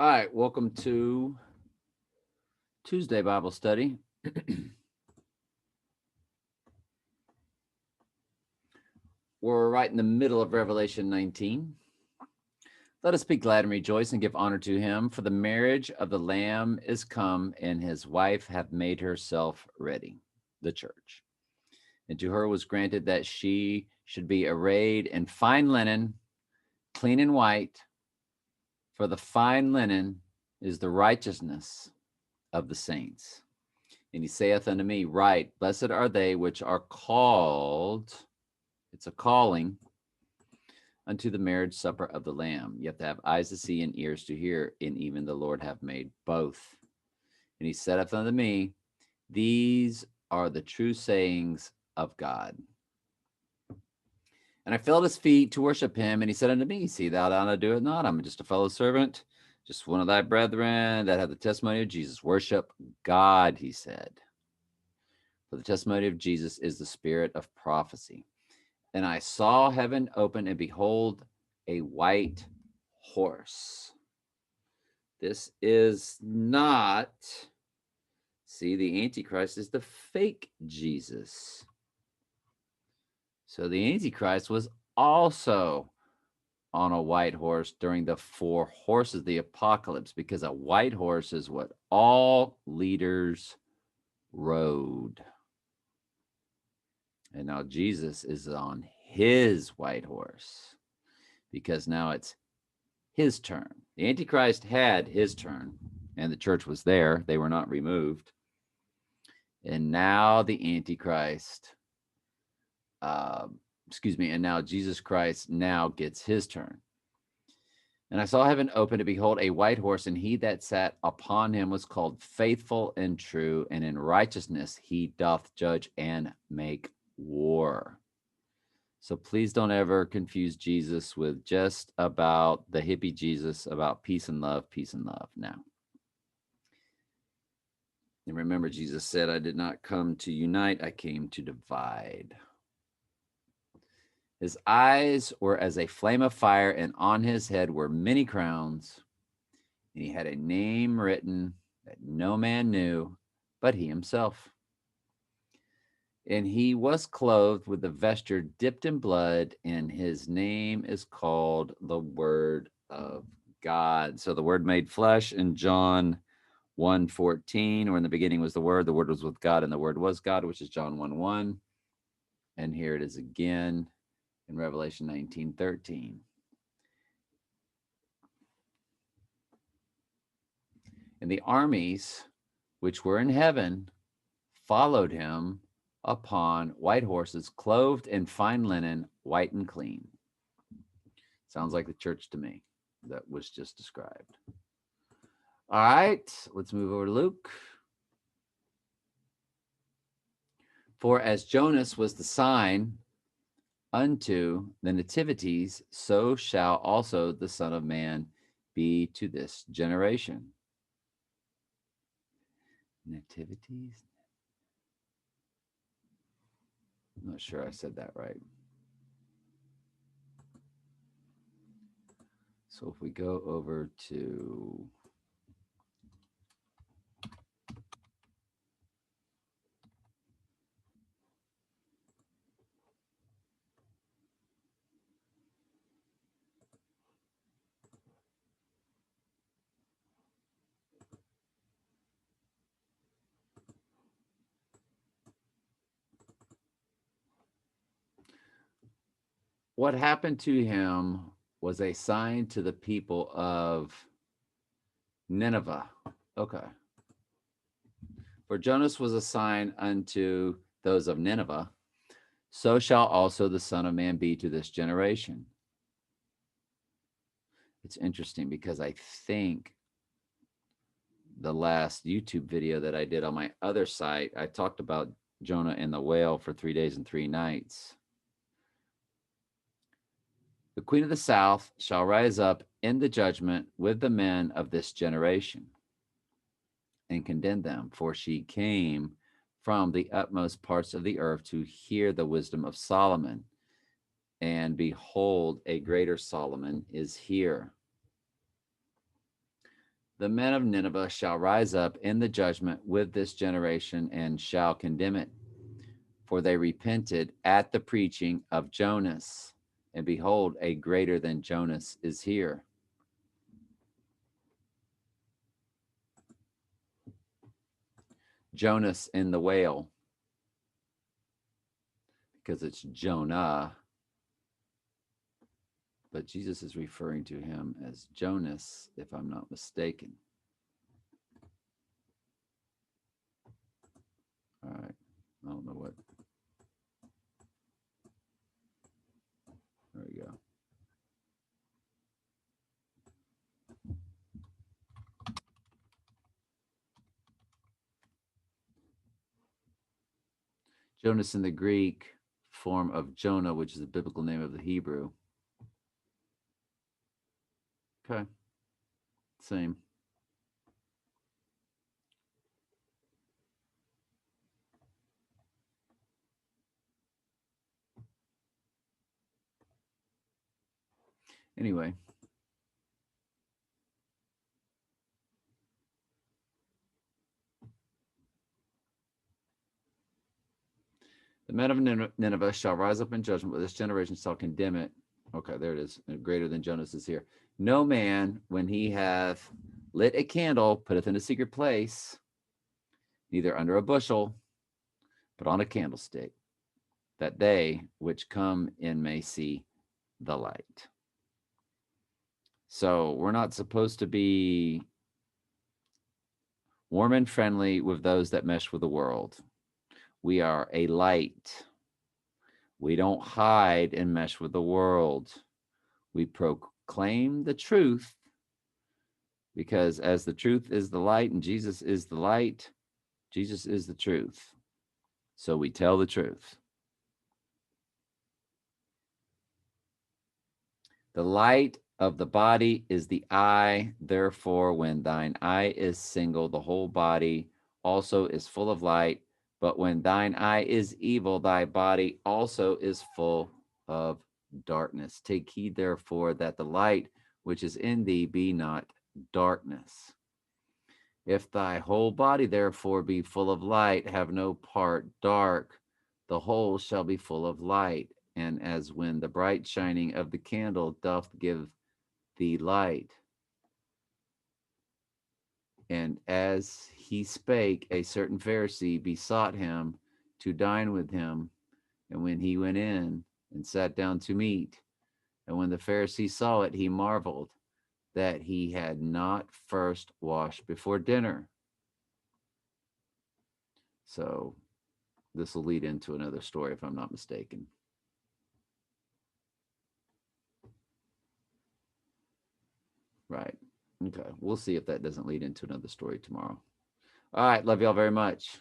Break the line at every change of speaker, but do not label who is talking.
All right, welcome to Tuesday Bible study. We're right in the middle of Revelation 19. Let us be glad and rejoice and give honor to him, for the marriage of the Lamb is come, and his wife hath made herself ready, the church. And to her was granted that she should be arrayed in fine linen, clean and white, for the fine linen is the righteousness of the saints. And he saith unto me, Right, blessed are they which are called, it's a calling, unto the marriage supper of the Lamb. You have to have eyes to see and ears to hear, and even the Lord hath made both. And he saith unto me, These are the true sayings of God. And I fell at his feet to worship him, and he said unto me, See thou not do it not. I'm just a fellow servant, just one of thy brethren that have the testimony of Jesus. Worship God, he said. For the testimony of Jesus is the spirit of prophecy. And I saw heaven open, and behold, a white horse. This is not, see, the Antichrist is the fake Jesus. So the Antichrist was also on a white horse during the four horses, the apocalypse, because a white horse is what all leaders rode. And now Jesus is on his white horse because now it's his turn. The Antichrist had his turn and the church was there. They were not removed. And now the Antichrist, and now Jesus Christ now gets his turn. And I saw heaven open, to behold a white horse, and he that sat upon him was called Faithful and True, and in righteousness he doth judge and make war. So please don't ever confuse Jesus with just about the hippie Jesus, about peace and love now. And remember, Jesus said, I did not come to unite, I came to divide. His eyes were as a flame of fire, and on his head were many crowns. And he had a name written that no man knew but he himself. And he was clothed with a vesture dipped in blood, and his name is called the Word of God. So the Word made flesh in John 1:14, or in the beginning was the Word was with God, and the Word was God, which is John 1:1. And here it is again in Revelation 19:13. And the armies which were in heaven followed him upon white horses, clothed in fine linen, white and clean. Sounds like the church to me that was just described. All right, let's move over to Luke. For as Jonas was the sign unto the nativities, so shall also the Son of Man be to this generation. Nativities? I'm not sure I said that right. So if we go over to what happened to him was a sign to the people of Nineveh. Okay. For Jonas was a sign unto those of Nineveh, so shall also the Son of Man be to this generation. It's interesting because I think the last YouTube video that I did on my other site, I talked about Jonah and the whale for 3 days and 3 nights. The queen of the south shall rise up in the judgment with the men of this generation and condemn them, for she came from the utmost parts of the earth to hear the wisdom of Solomon. And behold, a greater Solomon is here. The men of Nineveh shall rise up in the judgment with this generation and shall condemn it, for they repented at the preaching of Jonas. And behold, a greater than Jonas is here. Jonas in the whale, because it's Jonah, but Jesus is referring to him as Jonas, if I'm not mistaken. All right, I don't know what. There we go. Jonas in the Greek form of Jonah, which is the biblical name of the Hebrew. Okay, same. Anyway. The men of Nineveh shall rise up in judgment, but this generation shall condemn it. Okay, there it is. Greater than Jonas is here. No man, when he hath lit a candle, putteth in a secret place, neither under a bushel, but on a candlestick, that they which come in may see the light. So we're not supposed to be warm and friendly with those that mesh with the world. We are a light. We don't hide and mesh with the world. We proclaim the truth, because as the truth is the light and Jesus is the light, Jesus is the truth. So we tell the truth. The light of the body is the eye. Therefore, when thine eye is single, the whole body also is full of light. But when thine eye is evil, thy body also is full of darkness. Take heed, therefore, that the light which is in thee be not darkness. If thy whole body, therefore, be full of light, have no part dark, the whole shall be full of light. And as when the bright shining of the candle doth give thee light. And as he spake, a certain Pharisee besought him to dine with him. And when he went in and sat down to meat, and when the Pharisee saw it, he marveled that he had not first washed before dinner. So this will lead into another story, if I'm not mistaken. Right. Okay. We'll see if that doesn't lead into another story tomorrow. All right. Love y'all very much.